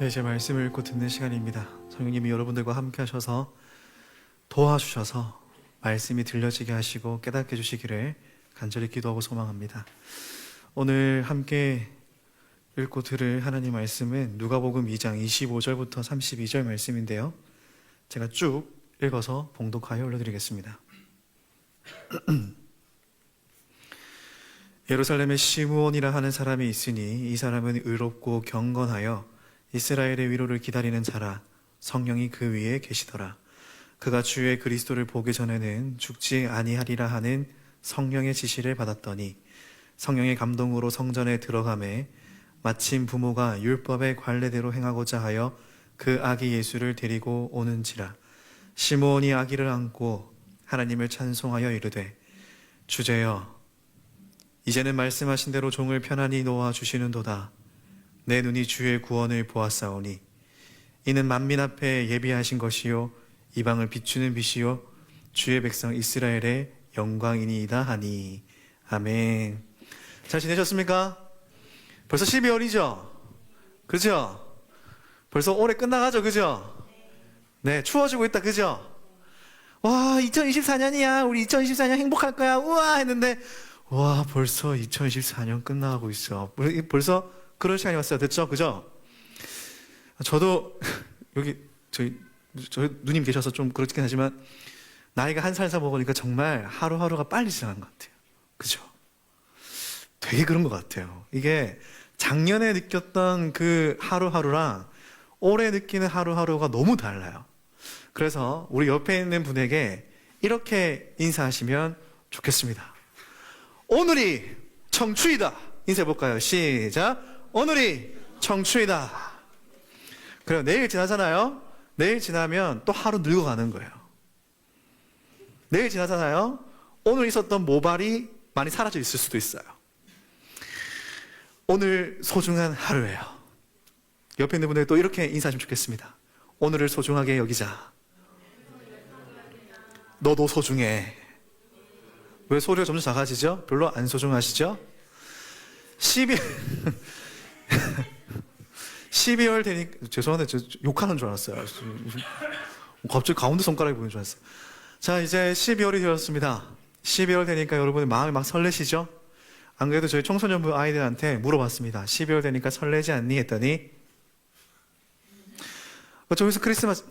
네, 제 말씀을 읽고 듣는 시간입니다. 성령님이 여러분들과 함께 하셔서 도와주셔서 말씀이 들려지게 하시고 깨닫게 해주시기를 간절히 기도하고 소망합니다. 오늘 함께 읽고 들을 하나님 말씀은 누가복음 2장 25절부터 32절 말씀인데요, 제가 쭉 읽어서 봉독하여 올려드리겠습니다. 예루살렘에 시므온이라 하는 사람이 있으니 이 사람은 의롭고 경건하여 이스라엘의 위로를 기다리는 자라. 성령이 그 위에 계시더라. 그가 주의 그리스도를 보기 전에는 죽지 아니하리라 하는 성령의 지시를 받았더니 성령의 감동으로 성전에 들어가매 마침 부모가 율법의 관례대로 행하고자 하여 그 아기 예수를 데리고 오는지라. 시므온이 아기를 안고 하나님을 찬송하여 이르되, 주제여, 이제는 말씀하신 대로 종을 편안히 놓아 주시는도다. 내 눈이 주의 구원을 보았사오니 이는 만민 앞에 예비하신 것이요 이방을 비추는 빛이요 주의 백성 이스라엘의 영광이니이다 하니. 아멘. 잘 지내셨습니까? 벌써 12월이죠? 그죠? 벌써 올해 끝나가죠? 그죠? 네, 추워지고 있다. 그죠? 와, 2024년이야. 우리 2024년 행복할 거야. 우와 했는데, 와, 벌써 2024년 끝나가고 있어. 벌써 그런 시간이 왔어요. 됐죠? 그죠? 저도 여기 저희 누님 계셔서 좀 그렇긴 하지만 나이가 한 살 먹으니까 정말 하루하루가 빨리 지나간 것 같아요. 그죠? 되게 그런 것 같아요. 이게 작년에 느꼈던 그 하루하루랑 올해 느끼는 하루하루가 너무 달라요. 그래서 우리 옆에 있는 분에게 이렇게 인사하시면 좋겠습니다. 오늘이 청취이다. 인사해볼까요? 시작. 오늘이 청취이다. 그래요. 내일 지나잖아요. 내일 지나면 또 하루 늙어가는 거예요. 내일 지나잖아요. 오늘 있었던 모발이 많이 사라져 있을 수도 있어요. 오늘 소중한 하루예요. 옆에 있는 분들 또 이렇게 인사하시면 좋겠습니다. 오늘을 소중하게 여기자. 너도 소중해. 왜 소리가 점점 작아지죠? 별로 안 소중하시죠? 12월 되니까, 죄송한데 저 욕하는 줄 알았어요. 갑자기 가운데 손가락이 보이는 줄 알았어요. 자, 이제 12월이 되었습니다. 12월 되니까 여러분의 마음이 막 설레시죠? 안 그래도 저희 청소년부 아이들한테 물어봤습니다. 12월 되니까 설레지 않니? 했더니 저기서 크리스마스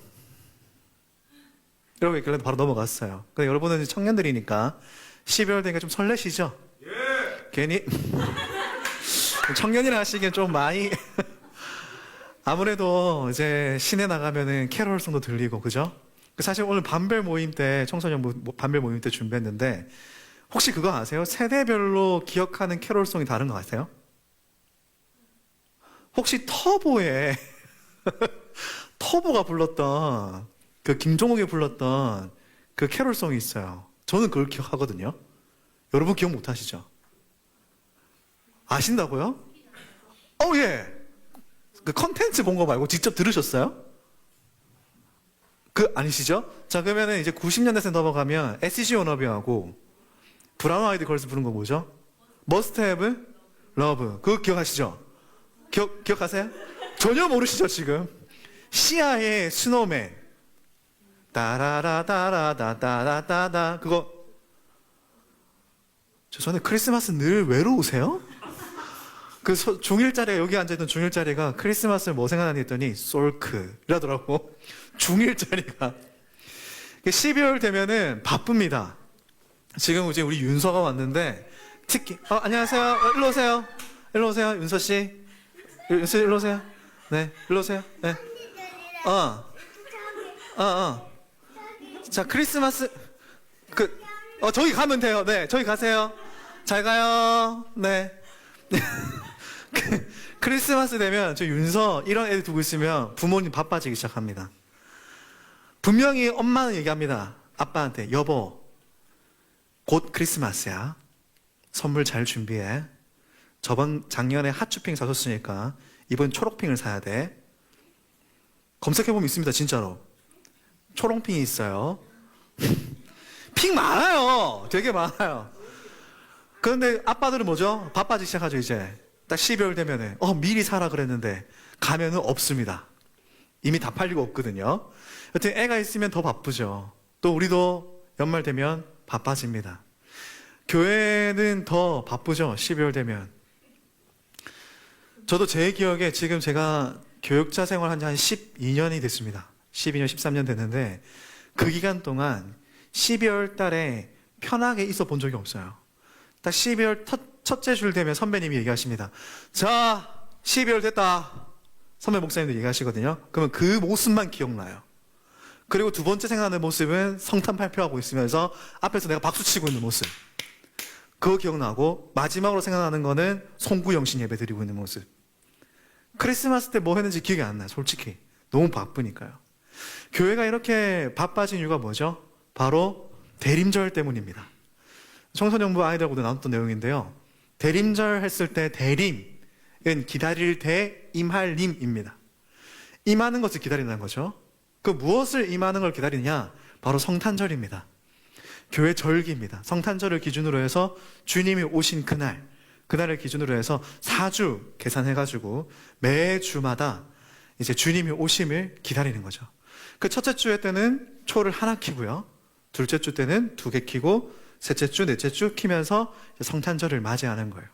이러고 있길래 바로 넘어갔어요. 근데 여러분은 청년들이니까 12월 되니까 좀 설레시죠? 예! 괜히 청년이라 하시기엔 좀 많이 아무래도 이제 시내 나가면은 캐롤송도 들리고, 그죠? 사실 오늘 반별 모임 때, 청소년 반별 모임 때 준비했는데, 혹시 그거 아세요? 세대별로 기억하는 캐롤송이 다른 거 아세요? 혹시 터보에 터보가 불렀던 그 김종욱이 불렀던 그 캐롤송이 있어요. 저는 그걸 기억하거든요. 여러분 기억 못 하시죠? 아신다고요? 예. 그 컨텐츠 본 거 말고 직접 들으셨어요? 그 아니시죠? 자, 그러면은 이제 90년대생 넘어가면 SC 워너비하고 브라운 아이드 걸스 부른 거 뭐죠? Must Have Love. 그거 기억하시죠? 기억하세요? 전혀 모르시죠, 지금? 시아의 스노우맨. 따라라따라따따따따. 그거. 죄송한데 크리스마스 늘 외로우세요? 그 중일자리가, 여기 앉아있던 중일자리가 크리스마스를 뭐 생각하니 했더니 솔크 이라더라고. 중일자리가 12월 되면은 바쁩니다. 지금 이제 우리 윤서가 왔는데 특히 안녕하세요. 일로 오세요. 일로 오세요. 윤서씨. 윤서 일로 오세요. 네, 일로 오세요. 네. 자, 크리스마스 저기 가면 돼요. 네, 저기 가세요. 잘 가요. 네. 크리스마스 되면 저 윤서 이런 애들 두고 있으면 부모님 바빠지기 시작합니다. 분명히 엄마는 얘기합니다. 아빠한테, 여보, 곧 크리스마스야. 선물 잘 준비해. 작년에 핫쇼핑 사줬으니까 이번 초록핑을 사야 돼. 검색해보면 있습니다. 진짜로 초록핑이 있어요. 핑 많아요. 되게 많아요. 그런데 아빠들은 뭐죠? 바빠지기 시작하죠. 이제 딱 12월 되면은 미리 사라 그랬는데 가면은 없습니다. 이미 다 팔리고 없거든요. 여튼 애가 있으면 더 바쁘죠. 또 우리도 연말 되면 바빠집니다. 교회는 더 바쁘죠. 12월 되면. 저도 제 기억에 지금 제가 교육자 생활한 지 한 12년이 됐습니다. 12년, 13년 됐는데 그 기간 동안 12월 달에 편하게 있어 본 적이 없어요. 딱 12월 첫째 줄 되면 선배님이 얘기하십니다. 자, 12월 됐다. 선배 목사님도 얘기하시거든요. 그러면 그 모습만 기억나요. 그리고 두 번째 생각나는 모습은 성탄 발표하고 있으면서 앞에서 내가 박수치고 있는 모습. 그거 기억나고, 마지막으로 생각나는 거는 송구영신 예배 드리고 있는 모습. 크리스마스 때 뭐 했는지 기억이 안 나요, 솔직히. 너무 바쁘니까요. 교회가 이렇게 바빠진 이유가 뭐죠? 바로 대림절 때문입니다. 청소년부 아이들하고도 나눴던 내용인데요. 대림절 했을 때 대림은 기다릴 대 임할 님입니다. 임하는 것을 기다린다는 거죠. 그 무엇을 임하는 걸 기다리느냐? 바로 성탄절입니다. 교회 절기입니다. 성탄절을 기준으로 해서 주님이 오신 그날을 기준으로 해서 4주 계산해가지고 매주마다 이제 주님이 오심을 기다리는 거죠. 그 첫째 주 때는 초를 하나 키고요. 둘째 주 때는 2개 키고, 셋째 주, 넷째 주 키면서 성탄절을 맞이하는 거예요.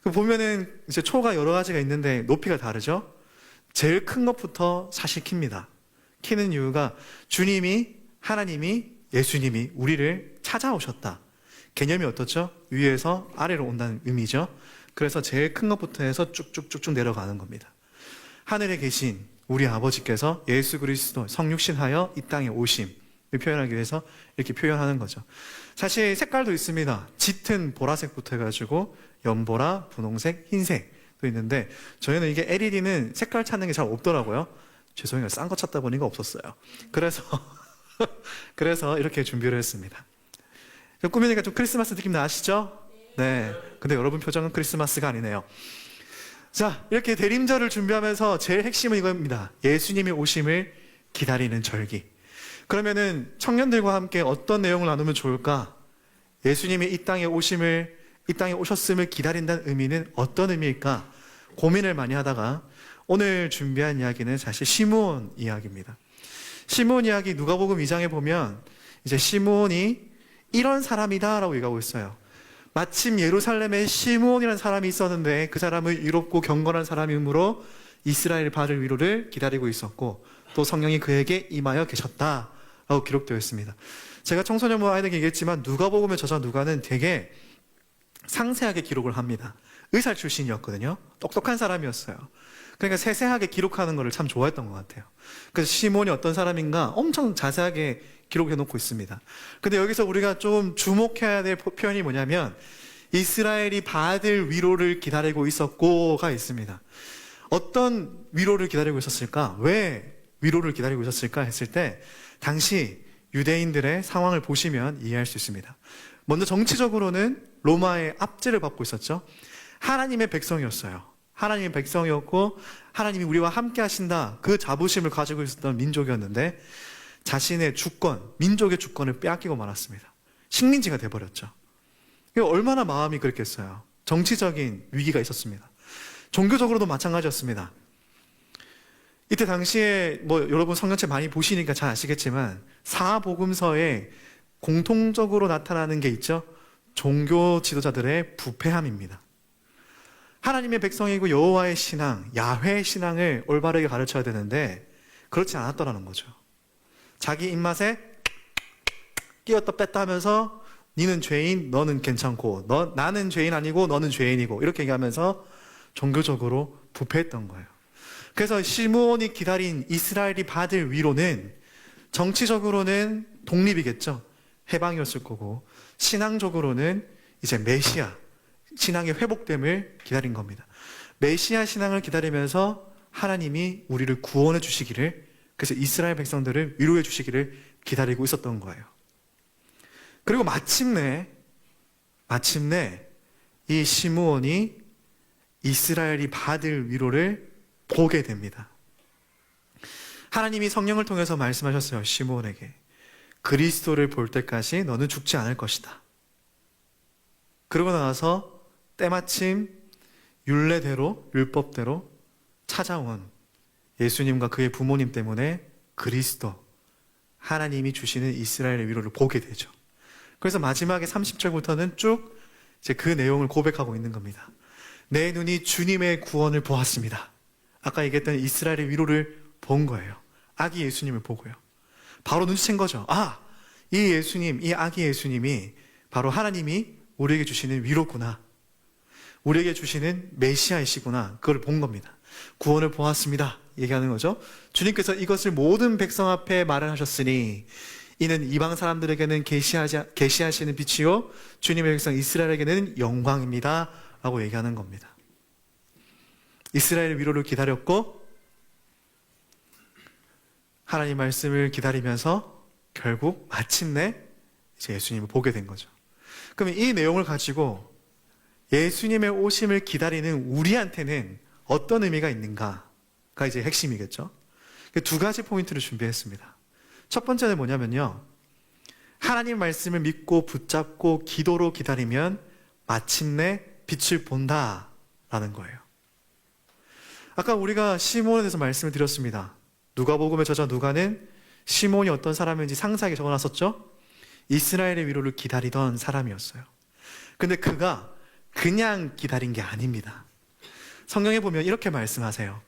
보면은 이제 초가 여러 가지가 있는데 높이가 다르죠? 제일 큰 것부터 사실 킵니다. 키는 이유가 주님이, 하나님이, 예수님이 우리를 찾아오셨다. 개념이 어떻죠? 위에서 아래로 온다는 의미죠. 그래서 제일 큰 것부터 해서 쭉쭉쭉쭉 내려가는 겁니다. 하늘에 계신 우리 아버지께서 예수 그리스도 성육신하여 이 땅에 오심을 표현하기 위해서 이렇게 표현하는 거죠. 사실 색깔도 있습니다. 짙은 보라색부터 해가지고 연보라, 분홍색, 흰색도 있는데 저희는 이게 LED는 색깔 찾는 게 잘 없더라고요. 죄송해요. 싼 거 찾다 보니까 없었어요. 그래서 이렇게 준비를 했습니다. 꾸미니까 좀 크리스마스 느낌 나시죠? 네. 근데 여러분 표정은 크리스마스가 아니네요. 자, 이렇게 대림절을 준비하면서 제일 핵심은 이겁니다. 예수님의 오심을 기다리는 절기. 그러면은 청년들과 함께 어떤 내용을 나누면 좋을까? 예수님이 이 땅에 오셨음을 기다린다는 의미는 어떤 의미일까? 고민을 많이 하다가 오늘 준비한 이야기는 사실 시므온 이야기입니다. 시므온 이야기 누가복음 2장에 보면 이제 시므온이 이런 사람이다라고 얘기하고 있어요. 마침 예루살렘에 시므온이라는 사람이 있었는데 그 사람은 의롭고 경건한 사람이므로 이스라엘 받을 위로를 기다리고 있었고 또 성령이 그에게 임하여 계셨다라고 기록되어 있습니다. 제가 청소년부 아이들에게 얘기했지만 누가복음의 저자 누가는 되게 상세하게 기록을 합니다. 의사 출신이었거든요. 똑똑한 사람이었어요. 그러니까 세세하게 기록하는 것을 참 좋아했던 것 같아요. 그래서 시몬이 어떤 사람인가 엄청 자세하게 기록해 놓고 있습니다. 근데 여기서 우리가 좀 주목해야 될 표현이 뭐냐면 이스라엘이 받을 위로를 기다리고 있었고가 있습니다. 어떤 위로를 기다리고 있었을까? 왜 위로를 기다리고 있었을까 했을 때 당시 유대인들의 상황을 보시면 이해할 수 있습니다. 먼저 정치적으로는 로마의 압제를 받고 있었죠. 하나님의 백성이었어요. 하나님의 백성이었고 하나님이 우리와 함께 하신다, 그 자부심을 가지고 있었던 민족이었는데 자신의 주권, 민족의 주권을 빼앗기고 말았습니다. 식민지가 돼버렸죠. 얼마나 마음이 그랬겠어요. 정치적인 위기가 있었습니다. 종교적으로도 마찬가지였습니다. 이때 당시에 여러분 성경책 많이 보시니까 잘 아시겠지만 사복음서에 공통적으로 나타나는 게 있죠. 종교 지도자들의 부패함입니다. 하나님의 백성이고 여호와의 신앙, 야훼의 신앙을 올바르게 가르쳐야 되는데 그렇지 않았더라는 거죠. 자기 입맛에 끼었다 뺐다 하면서 니는 죄인, 너는 괜찮고 나는 죄인 아니고 너는 죄인이고 이렇게 얘기하면서 종교적으로 부패했던 거예요. 그래서 시므온이 기다린 이스라엘이 받을 위로는 정치적으로는 독립이겠죠. 해방이었을 거고 신앙적으로는 이제 메시아, 신앙의 회복됨을 기다린 겁니다. 메시아 신앙을 기다리면서 하나님이 우리를 구원해 주시기를, 그래서 이스라엘 백성들을 위로해 주시기를 기다리고 있었던 거예요. 그리고 마침내 이 시므온이 이스라엘이 받을 위로를 보게 됩니다. 하나님이 성령을 통해서 말씀하셨어요. 시므온에게 그리스도를 볼 때까지 너는 죽지 않을 것이다. 그러고 나서 때마침 율법대로 찾아온 예수님과 그의 부모님 때문에 그리스도, 하나님이 주시는 이스라엘의 위로를 보게 되죠. 그래서 마지막에 30절부터는 쭉 이제 그 내용을 고백하고 있는 겁니다. 내 눈이 주님의 구원을 보았습니다. 아까 얘기했던 이스라엘의 위로를 본 거예요. 아기 예수님을 보고요. 바로 눈치챈 거죠. 아, 이 예수님, 이 아기 예수님이 바로 하나님이 우리에게 주시는 위로구나. 우리에게 주시는 메시아이시구나. 그걸 본 겁니다. 구원을 보았습니다. 얘기하는 거죠. 주님께서 이것을 모든 백성 앞에 말을 하셨으니 이는 이방 사람들에게는 계시하시는 빛이요 주님의 백성 이스라엘에게는 영광입니다. 라고 얘기하는 겁니다. 이스라엘의 위로를 기다렸고 하나님 말씀을 기다리면서 결국 마침내 이제 예수님을 보게 된 거죠. 그러면 이 내용을 가지고 예수님의 오심을 기다리는 우리한테는 어떤 의미가 있는가가 이제 핵심이겠죠. 두 가지 포인트를 준비했습니다. 첫 번째는 뭐냐면요. 하나님 말씀을 믿고 붙잡고 기도로 기다리면 마침내 빛을 본다라는 거예요. 아까 우리가 시몬에 대해서 말씀을 드렸습니다. 누가복음의 저자 누가는 시몬이 어떤 사람인지 상세하게 적어놨었죠. 이스라엘의 위로를 기다리던 사람이었어요. 근데 그가 그냥 기다린 게 아닙니다. 성경에 보면 이렇게 말씀하세요.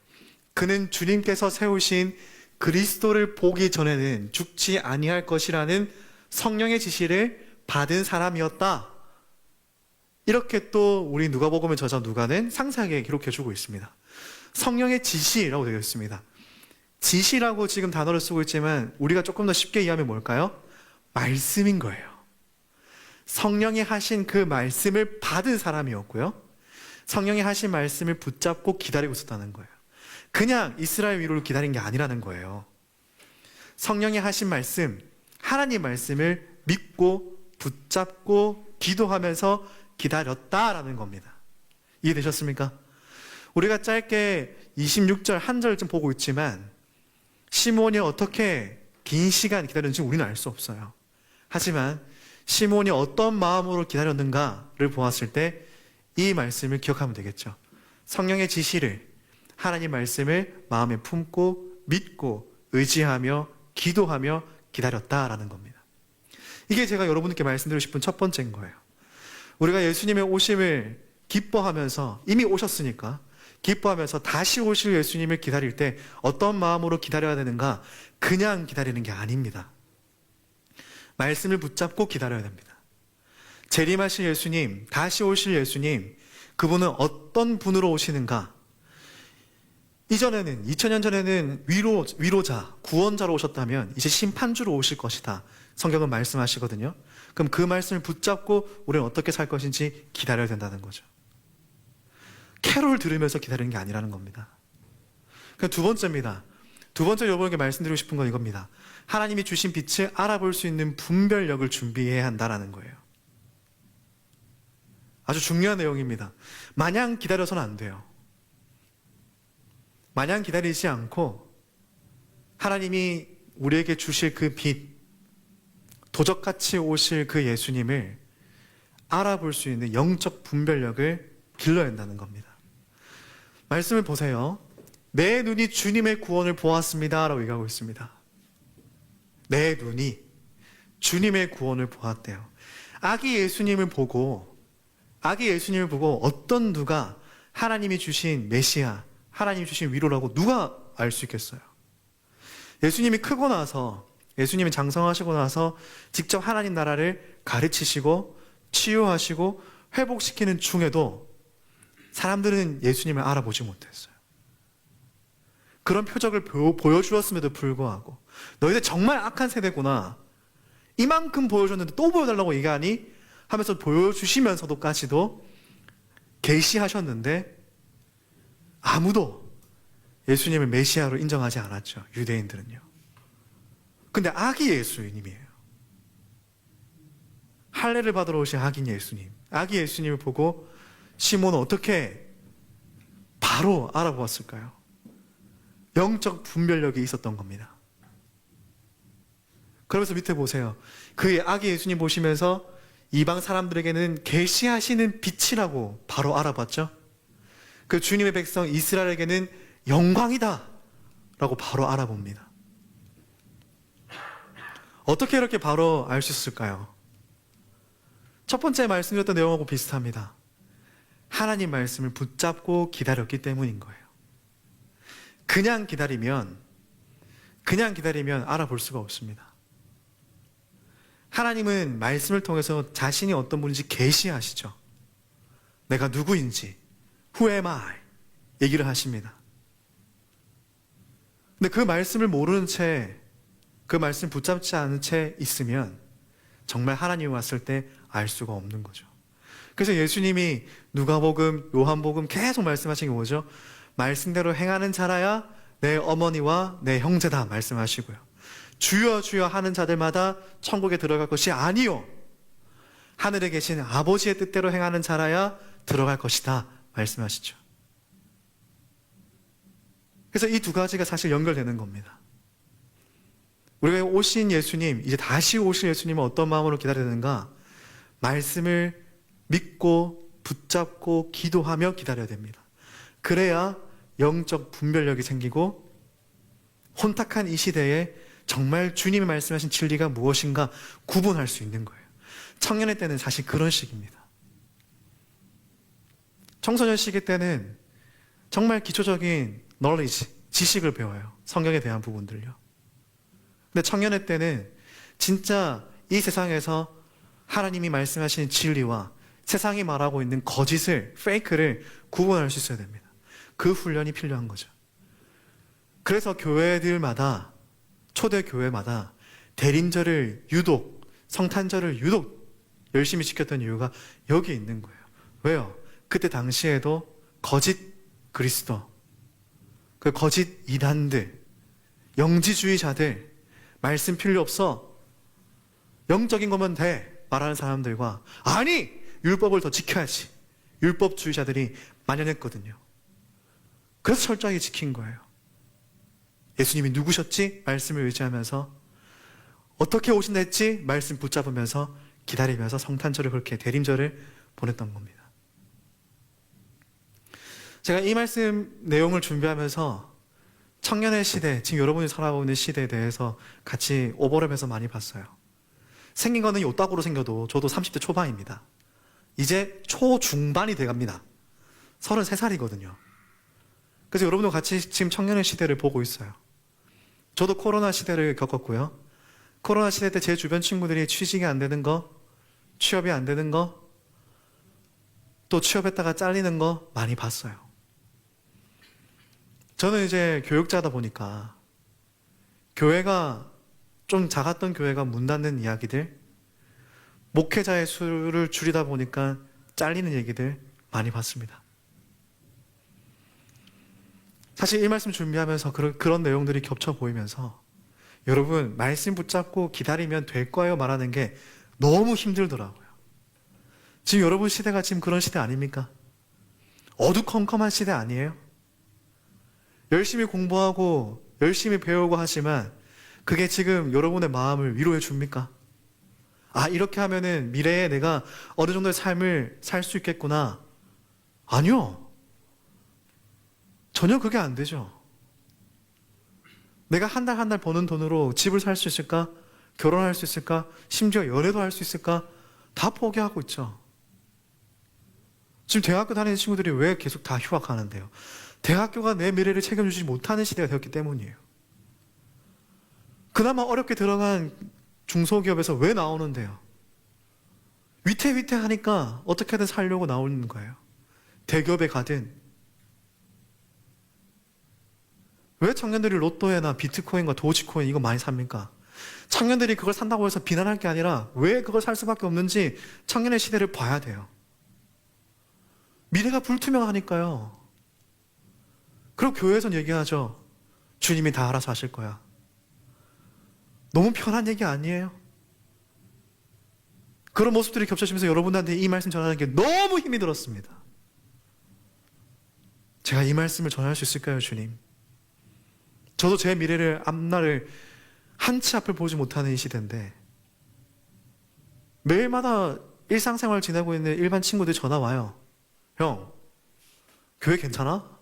그는 주님께서 세우신 그리스도를 보기 전에는 죽지 아니할 것이라는 성령의 지시를 받은 사람이었다. 이렇게 또 우리 누가복음의 저자 누가는 상세하게 기록해주고 있습니다. 성령의 지시라고 되어 있습니다. 지시라고 지금 단어를 쓰고 있지만 우리가 조금 더 쉽게 이해하면 뭘까요? 말씀인 거예요. 성령이 하신 그 말씀을 받은 사람이었고요. 성령이 하신 말씀을 붙잡고 기다리고 있었다는 거예요. 그냥 이스라엘 위로를 기다린 게 아니라는 거예요. 성령이 하신 말씀, 하나님 말씀을 믿고 붙잡고 기도하면서 기다렸다라는 겁니다. 이해되셨습니까? 우리가 짧게 26절 한 절 좀 보고 있지만 시몬이 어떻게 긴 시간 기다렸는지 우리는 알 수 없어요. 하지만 시몬이 어떤 마음으로 기다렸는가를 보았을 때 이 말씀을 기억하면 되겠죠. 성령의 지시를, 하나님 말씀을 마음에 품고 믿고 의지하며 기도하며 기다렸다라는 겁니다. 이게 제가 여러분께 말씀드리고 싶은 첫 번째인 거예요. 우리가 예수님의 오심을 기뻐하면서 이미 오셨으니까 기뻐하면서 다시 오실 예수님을 기다릴 때 어떤 마음으로 기다려야 되는가? 그냥 기다리는 게 아닙니다. 말씀을 붙잡고 기다려야 됩니다. 재림하실 예수님, 다시 오실 예수님, 그분은 어떤 분으로 오시는가? 이전에는 2000년 전에는 위로자, 구원자로 오셨다면 이제 심판주로 오실 것이다. 성경은 말씀하시거든요. 그럼 그 말씀을 붙잡고 우리는 어떻게 살 것인지 기다려야 된다는 거죠. 캐롤 들으면서 기다리는 게 아니라는 겁니다. 두 번째입니다. 두 번째 여러분에게 말씀드리고 싶은 건 이겁니다. 하나님이 주신 빛을 알아볼 수 있는 분별력을 준비해야 한다는 거예요. 아주 중요한 내용입니다. 마냥 기다려서는 안 돼요. 마냥 기다리지 않고 하나님이 우리에게 주실 그 빛, 도적같이 오실 그 예수님을 알아볼 수 있는 영적 분별력을 길러야 한다는 겁니다. 말씀을 보세요. 내 눈이 주님의 구원을 보았습니다 라고 얘기하고 있습니다. 내 눈이 주님의 구원을 보았대요. 아기 예수님을 보고 어떤 누가 하나님이 주신 메시아, 하나님이 주신 위로라고 누가 알 수 있겠어요? 예수님이 크고 나서, 예수님이 장성하시고 나서 직접 하나님 나라를 가르치시고 치유하시고 회복시키는 중에도 사람들은 예수님을 알아보지 못했어요. 그런 표적을 보여주었음에도 불구하고 너희들 정말 악한 세대구나, 이만큼 보여줬는데 또 보여달라고 얘기하니? 하면서 보여주시면서도까지도 계시하셨는데 아무도 예수님을 메시아로 인정하지 않았죠. 유대인들은요. 근데 아기 예수님이에요. 할례를 받으러 오신 아기 예수님. 아기 예수님을 보고 시몬은 어떻게 바로 알아보았을까요? 영적 분별력이 있었던 겁니다. 그러면서 밑에 보세요. 그의 아기 예수님 보시면서 이방 사람들에게는 계시하시는 빛이라고 바로 알아봤죠. 그 주님의 백성 이스라엘에게는 영광이다 라고 바로 알아봅니다. 어떻게 이렇게 바로 알 수 있을까요? 첫 번째 말씀드렸던 내용하고 비슷합니다. 하나님 말씀을 붙잡고 기다렸기 때문인 거예요. 그냥 기다리면 알아볼 수가 없습니다. 하나님은 말씀을 통해서 자신이 어떤 분인지 계시하시죠. 내가 누구인지, Who am I? 얘기를 하십니다. 근데 그 말씀을 모르는 채, 그 말씀 붙잡지 않은 채 있으면 정말 하나님이 왔을 때 알 수가 없는 거죠. 그래서 예수님이 누가복음, 요한복음 계속 말씀하신 게 뭐죠? 말씀대로 행하는 자라야 내 어머니와 내 형제다 말씀하시고요. 주여 주여 하는 자들마다 천국에 들어갈 것이 아니요, 하늘에 계신 아버지의 뜻대로 행하는 자라야 들어갈 것이다 말씀하시죠. 그래서 이 두 가지가 사실 연결되는 겁니다. 우리가 오신 예수님, 이제 다시 오실 예수님은 어떤 마음으로 기다려야 되는가? 말씀을 믿고 붙잡고 기도하며 기다려야 됩니다. 그래야 영적 분별력이 생기고 혼탁한 이 시대에 정말 주님이 말씀하신 진리가 무엇인가 구분할 수 있는 거예요. 청년의 때는 사실 그런 시기입니다. 청소년 시기 때는 정말 기초적인 knowledge, 지식을 배워요. 성경에 대한 부분들요. 근데 청년의 때는 진짜 이 세상에서 하나님이 말씀하시는 진리와 세상이 말하고 있는 거짓을, 페이크를 구분할 수 있어야 됩니다. 그 훈련이 필요한 거죠. 그래서 교회들마다, 초대 교회마다 대림절을 유독, 성탄절을 유독 열심히 지켰던 이유가 여기에 있는 거예요. 왜요? 그때 당시에도 거짓 그리스도, 그 거짓 이단들, 영지주의자들, 말씀 필요 없어, 영적인 거면 돼 말하는 사람들과, 아니 율법을 더 지켜야지, 율법주의자들이 만연했거든요. 그래서 철저하게 지킨 거예요. 예수님이 누구셨지? 말씀을 의지하면서, 어떻게 오신다 했지? 말씀 붙잡으면서 기다리면서 성탄절을, 그렇게 대림절을 보냈던 겁니다. 제가 이 말씀 내용을 준비하면서 청년의 시대, 지금 여러분이 살아가고 있는 시대에 대해서 같이 오버랩해서 많이 봤어요. 생긴 거는 요따구로 생겨도 저도 30대 초반입니다. 이제 초중반이 돼갑니다. 33살이거든요. 그래서 여러분도 같이 지금 청년의 시대를 보고 있어요. 저도 코로나 시대를 겪었고요. 코로나 시대 때 제 주변 친구들이 취직이 안 되는 거, 취업이 안 되는 거, 또 취업했다가 잘리는 거 많이 봤어요. 저는 이제 교육자다 보니까 교회가 좀 작았던 교회가 문 닫는 이야기들, 목회자의 수를 줄이다 보니까 잘리는 얘기들 많이 봤습니다. 사실 이 말씀 준비하면서 그런 내용들이 겹쳐 보이면서 여러분, 말씀 붙잡고 기다리면 될 거예요 말하는 게 너무 힘들더라고요. 지금 여러분 시대가 지금 그런 시대 아닙니까? 어두컴컴한 시대 아니에요? 열심히 공부하고 열심히 배우고 하지만 그게 지금 여러분의 마음을 위로해 줍니까? 아, 이렇게 하면은 미래에 내가 어느 정도의 삶을 살 수 있겠구나. 아니요. 전혀 그게 안 되죠. 내가 한 달 한 달 버는 돈으로 집을 살 수 있을까? 결혼할 수 있을까? 심지어 연애도 할 수 있을까? 다 포기하고 있죠. 지금 대학교 다니는 친구들이 왜 계속 다 휴학하는데요? 대학교가 내 미래를 책임지지 못하는 시대가 되었기 때문이에요. 그나마 어렵게 들어간 중소기업에서 왜 나오는데요? 위태위태하니까 어떻게든 살려고 나오는 거예요. 대기업에 가든. 왜 청년들이 로또에나 비트코인과 도지코인 이거 많이 삽니까? 청년들이 그걸 산다고 해서 비난할 게 아니라 왜 그걸 살 수밖에 없는지 청년의 시대를 봐야 돼요. 미래가 불투명하니까요. 그리고 교회에서는 얘기하죠. 주님이 다 알아서 하실 거야. 너무 편한 얘기 아니에요? 그런 모습들이 겹쳐지면서 여러분들한테 이 말씀 전하는 게 너무 힘이 들었습니다. 제가 이 말씀을 전할 수 있을까요, 주님? 저도 제 미래를, 앞날을 한 치 앞을 보지 못하는 이 시대인데 매일마다 일상생활 지내고 있는 일반 친구들이 전화 와요. 형, 교회 괜찮아?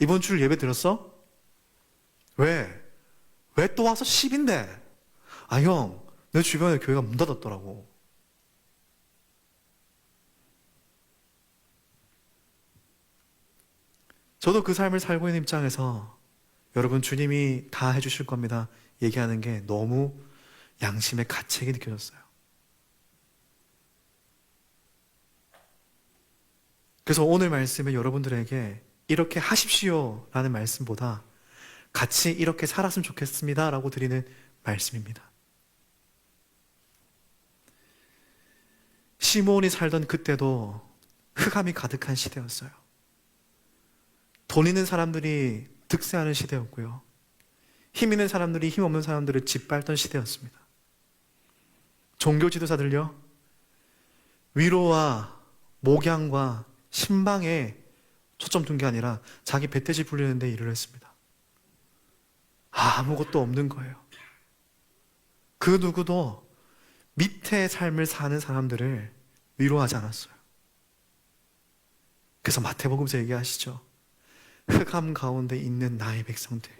이번 주 예배 들었어? 왜? 왜 또 와서 10인데? 아, 형, 내 주변에 교회가 문 닫았더라고. 저도 그 삶을 살고 있는 입장에서 여러분 주님이 다 해주실 겁니다 얘기하는 게 너무 양심의 가책이 느껴졌어요. 그래서 오늘 말씀에 여러분들에게 이렇게 하십시오 라는 말씀보다 같이 이렇게 살았으면 좋겠습니다 라고 드리는 말씀입니다. 시므온이 살던 그때도 흑암이 가득한 시대였어요. 돈 있는 사람들이 득세하는 시대였고요. 힘 있는 사람들이 힘 없는 사람들을 짓밟던 시대였습니다. 종교 지도자들요, 위로와 목양과 신방에 초점 둔 게 아니라 자기 배돼지 불리는 데 일을 했습니다. 아무것도 없는 거예요. 그 누구도 밑의 삶을 사는 사람들을 위로하지 않았어요. 그래서 마태복음서 얘기하시죠. 흑암 가운데 있는 나의 백성들.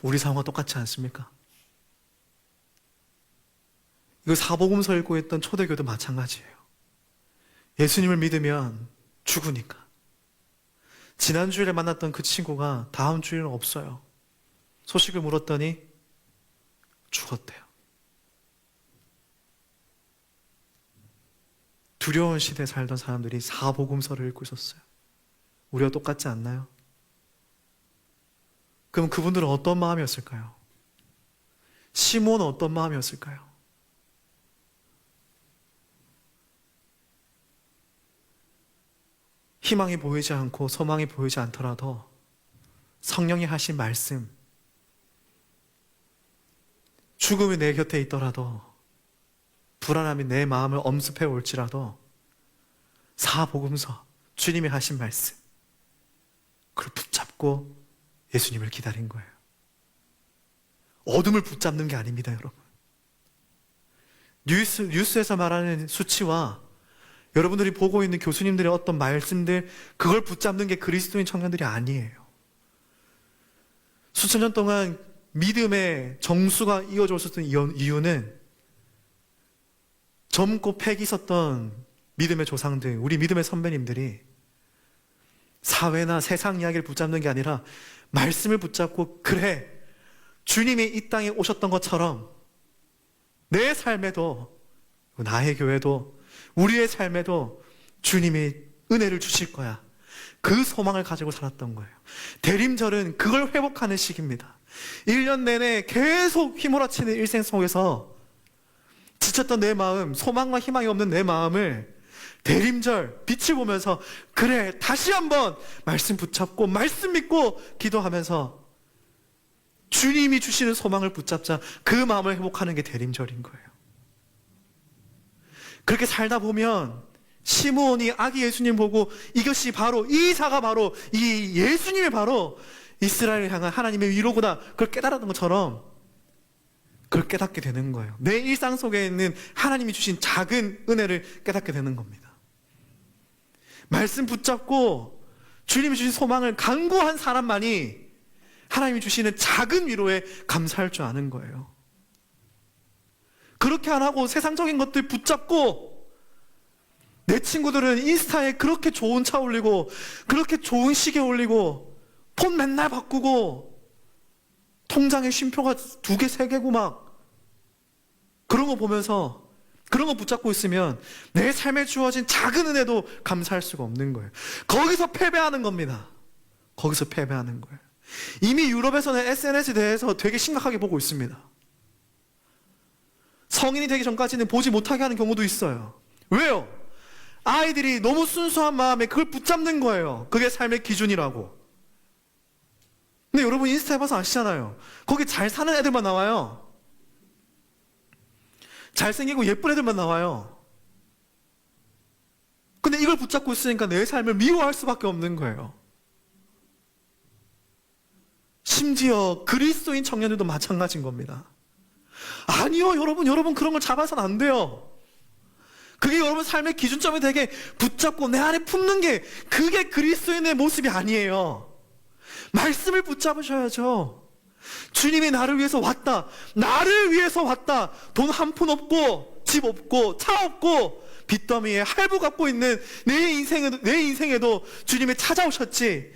우리 상황과 똑같지 않습니까? 이거 사복음서 읽고 있던 초대교도 마찬가지예요. 예수님을 믿으면 죽으니까. 지난 주일에 만났던 그 친구가 다음 주일은 없어요. 소식을 물었더니 죽었대요. 두려운 시대에 살던 사람들이 사복음서를 읽고 있었어요. 우리와 똑같지 않나요? 그럼 그분들은 어떤 마음이었을까요? 시몬은 어떤 마음이었을까요? 희망이 보이지 않고 소망이 보이지 않더라도 성령이 하신 말씀, 죽음이 내 곁에 있더라도, 불안함이 내 마음을 엄습해 올지라도 사복음서, 주님이 하신 말씀, 그걸 붙잡고 예수님을 기다린 거예요. 어둠을 붙잡는 게 아닙니다, 여러분. 뉴스에서 말하는 수치와 여러분들이 보고 있는 교수님들의 어떤 말씀들, 그걸 붙잡는 게 그리스도인 청년들이 아니에요. 수천 년 동안 믿음의 정수가 이어져 있었던 이유는 젊고 패기 있었던 믿음의 조상들, 우리 믿음의 선배님들이 사회나 세상 이야기를 붙잡는 게 아니라 말씀을 붙잡고, 그래, 주님이 이 땅에 오셨던 것처럼 내 삶에도, 나의 교회도, 우리의 삶에도 주님이 은혜를 주실 거야. 그 소망을 가지고 살았던 거예요. 대림절은 그걸 회복하는 시기입니다. 1년 내내 계속 휘몰아치는 일생 속에서 지쳤던 내 마음, 소망과 희망이 없는 내 마음을 대림절 빛을 보면서, 그래, 다시 한번 말씀 붙잡고 말씀 믿고 기도하면서 주님이 주시는 소망을 붙잡자, 그 마음을 회복하는 게 대림절인 거예요. 그렇게 살다 보면 시므온이 아기 예수님 보고 이것이 바로, 이 이사가 바로, 이 예수님이 바로 이스라엘을 향한 하나님의 위로구나, 그걸 깨달았던 것처럼 그걸 깨닫게 되는 거예요. 내 일상 속에 있는 하나님이 주신 작은 은혜를 깨닫게 되는 겁니다. 말씀 붙잡고 주님이 주신 소망을 간구한 사람만이 하나님이 주시는 작은 위로에 감사할 줄 아는 거예요. 그렇게 안 하고 세상적인 것들 붙잡고, 내 친구들은 인스타에 그렇게 좋은 차 올리고 그렇게 좋은 시계 올리고 폰 맨날 바꾸고 통장에 쉼표가 2개, 3개고 막, 그런 거 보면서 그런 거 붙잡고 있으면 내 삶에 주어진 작은 은혜도 감사할 수가 없는 거예요. 거기서 패배하는 겁니다. 거기서 패배하는 거예요. 이미 유럽에서는 SNS에 대해서 되게 심각하게 보고 있습니다. 성인이 되기 전까지는 보지 못하게 하는 경우도 있어요. 왜요? 아이들이 너무 순수한 마음에 그걸 붙잡는 거예요. 그게 삶의 기준이라고. 근데 여러분 인스타 해봐서 아시잖아요. 거기 잘 사는 애들만 나와요. 잘생기고 예쁜 애들만 나와요. 근데 이걸 붙잡고 있으니까 내 삶을 미워할 수밖에 없는 거예요. 심지어 그리스도인 청년들도 마찬가지인 겁니다. 아니요, 여러분 그런 걸 잡아서는 안 돼요. 그게 여러분 삶의 기준점이 되게 붙잡고 내 안에 품는 게, 그게 그리스도인의 모습이 아니에요. 말씀을 붙잡으셔야죠. 주님이 나를 위해서 왔다. 나를 위해서 왔다. 돈 한 푼 없고 집 없고 차 없고 빚더미에 할부 갖고 있는 내 인생에도 주님이 찾아오셨지.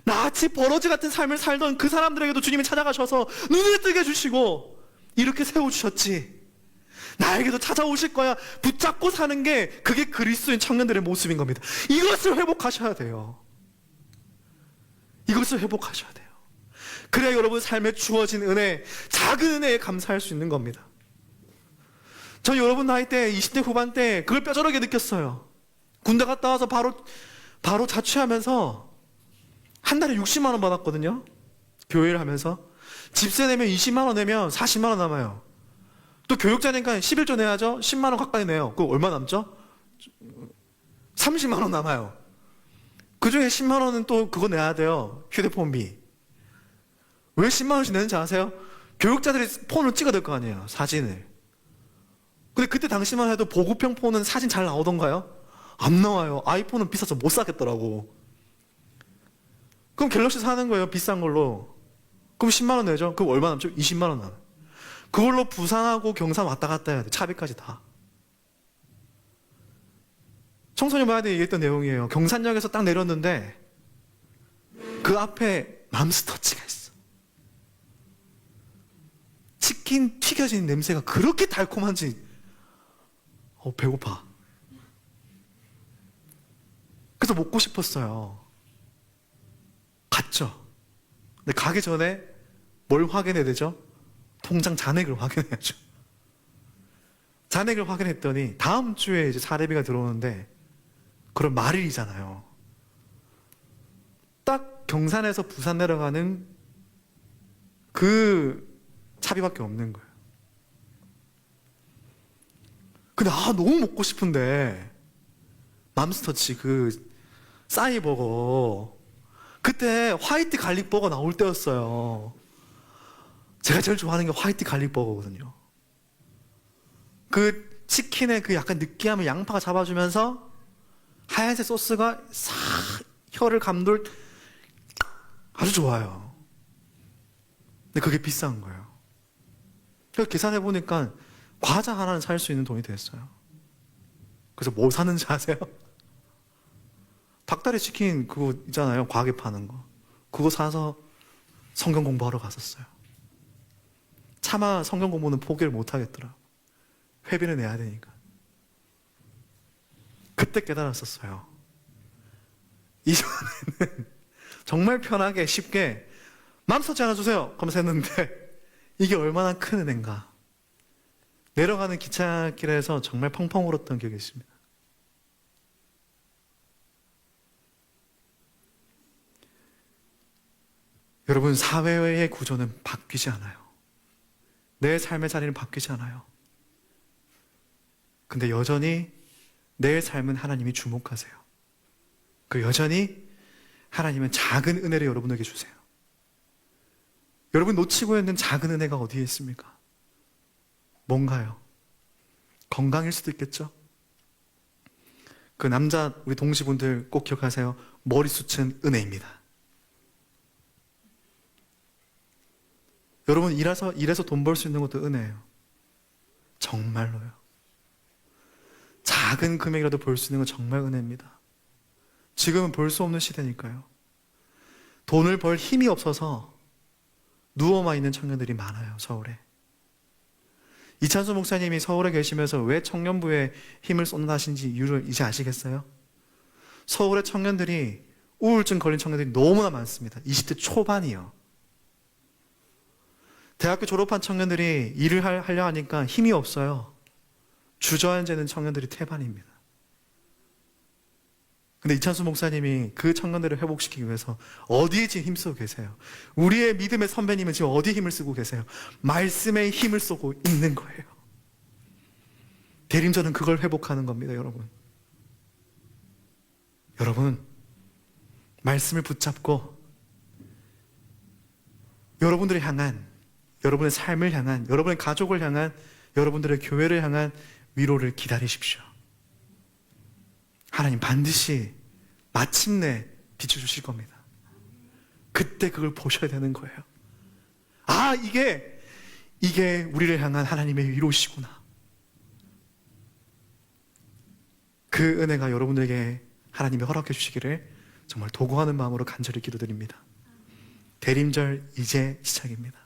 나같이 버러지 같은 삶을 살던 그 사람들에게도 주님이 찾아가셔서 눈을 뜨게 해주시고 이렇게 세워주셨지. 나에게도 찾아오실 거야. 붙잡고 사는 게, 그게 그리스도인 청년들의 모습인 겁니다. 이것을 회복하셔야 돼요. 이것을 회복하셔야 돼요. 그래야 여러분 삶에 주어진 은혜, 작은 은혜에 감사할 수 있는 겁니다. 전 여러분 나이 때 20대 후반 때 그걸 뼈저리게 느꼈어요. 군대 갔다 와서 바로 자취하면서 한 달에 60만 원 받았거든요. 교회를 하면서. 집세 내면 20만 원 내면 40만 원 남아요. 또 교육자니까 11조 내야죠. 10만 원 가까이 내요. 그거 얼마 남죠? 30만 원 남아요. 그 중에 10만 원은 또 그거 내야 돼요. 휴대폰비. 왜 10만 원씩 내는지 아세요? 교육자들이 폰을 찍어야 될 거 아니에요. 사진을. 근데 그때 당시만 해도 보급형 폰은 사진 잘 나오던가요? 안 나와요. 아이폰은 비싸서 못 사겠더라고. 그럼 갤럭시 사는 거예요. 비싼 걸로. 그럼 10만 원 내죠. 그럼 얼마 남죠? 20만 원 남아요. 그걸로 부산하고 경산 왔다 갔다 해야 돼. 차비까지 다. 청소년 마을에 얘기했던 내용이에요. 경산역에서 딱 내렸는데 그 앞에 맘스터치가 있어. 치킨 튀겨진 냄새가 그렇게 달콤한지 배고파. 그래서 먹고 싶었어요. 갔죠. 근데 가기 전에 뭘 확인해야 되죠? 통장 잔액을 확인해야죠. 잔액을 확인했더니 다음 주에 이제 사례비가 들어오는데, 그럼 말일이잖아요. 딱 경산에서 부산 내려가는 그 차비밖에 없는 거예요. 근데 너무 먹고 싶은데 맘스터치 그 싸이버거, 그때 화이트 갈릭 버거 나올 때였어요. 제가 제일 좋아하는 게 화이트 갈릭 버거거든요. 그 치킨의 그 약간 느끼함을 양파가 잡아주면서 하얀색 소스가 싹 혀를 감돌, 아주 좋아요. 근데 그게 비싼 거예요. 그래서 계산해보니까 과자 하나는 살 수 있는 돈이 됐어요. 그래서 뭐 사는지 아세요? 닭다리 치킨 그거 있잖아요. 과하게 파는 거. 그거 사서 성경 공부하러 갔었어요. 차마 성경 공부는 포기를 못 하겠더라. 회비를 내야 되니까. 그때 깨달았었어요. 이전에는 정말 편하게 쉽게 맘스터치 하나 주세요 하면서 했는데 이게 얼마나 큰 은혜인가. 내려가는 기차길에서 정말 펑펑 울었던 기억이 있습니다. 여러분, 사회의 구조는 바뀌지 않아요. 내 삶의 자리는 바뀌지 않아요. 근데 여전히 내 삶은 하나님이 주목하세요. 그 여전히 하나님은 작은 은혜를 여러분에게 주세요. 여러분 놓치고 있는 작은 은혜가 어디에 있습니까? 뭔가요? 건강일 수도 있겠죠? 그 남자 우리 동지분들 꼭 기억하세요. 머리숱은 은혜입니다. 여러분 일해서 돈 벌 수 있는 것도 은혜예요. 정말로요. 작은 금액이라도 벌 수 있는 건 정말 은혜입니다. 지금은 벌 수 없는 시대니까요. 돈을 벌 힘이 없어서 누워만 있는 청년들이 많아요. 서울에. 이찬수 목사님이 서울에 계시면서 왜 청년부에 힘을 쏟아하신지 이유를 이제 아시겠어요? 서울의 청년들이, 우울증 걸린 청년들이 너무나 많습니다. 20대 초반이요. 대학교 졸업한 청년들이 일을 하려 하니까 힘이 없어요. 주저앉는 청년들이 태반입니다. 근데 이찬수 목사님이 그 청년들을 회복시키기 위해서 어디에 지금 힘쓰고 계세요? 우리의 믿음의 선배님은 지금 어디에 힘을 쓰고 계세요? 말씀에 힘을 쏘고 있는 거예요. 대림전은 그걸 회복하는 겁니다, 여러분. 여러분, 말씀을 붙잡고 여러분들을 향한, 여러분의 삶을 향한, 여러분의 가족을 향한, 여러분들의 교회를 향한 위로를 기다리십시오. 하나님 반드시 마침내 비춰주실 겁니다. 그때 그걸 보셔야 되는 거예요. 아, 이게 우리를 향한 하나님의 위로시구나. 그 은혜가 여러분들에게 하나님이 허락해 주시기를 정말 도구하는 마음으로 간절히 기도드립니다. 대림절 이제 시작입니다.